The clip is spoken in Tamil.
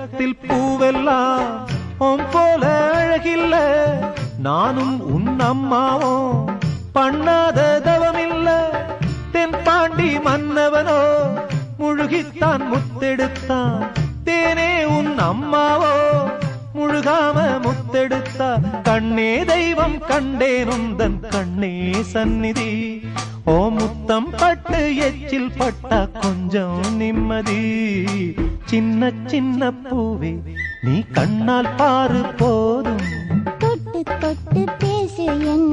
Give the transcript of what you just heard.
உலகத்தில் பூவெல்லாம் உன் போல அழகில்ல நானும் உன் அம்மாவும் பண்ணாத தவமில்ல தென்பாண்டி மன்னவனோ முழுகித்தான் முத்தெடுத்தான் தேனே உன் அம்மாவோ முழுகாம முத்தெடுத்தா கண்ணே தெய்வம் கண்டேன் உந்தன் கண்ணே சந்நிதி ஓ முத்தம் பட்டு எச்சில் பட்டா கொஞ்சம் நிம்மதி சின்ன சின்ன பூவே நீ கண்ணால் பாரு போதும் தொட்டு தொட்டு பேசு என்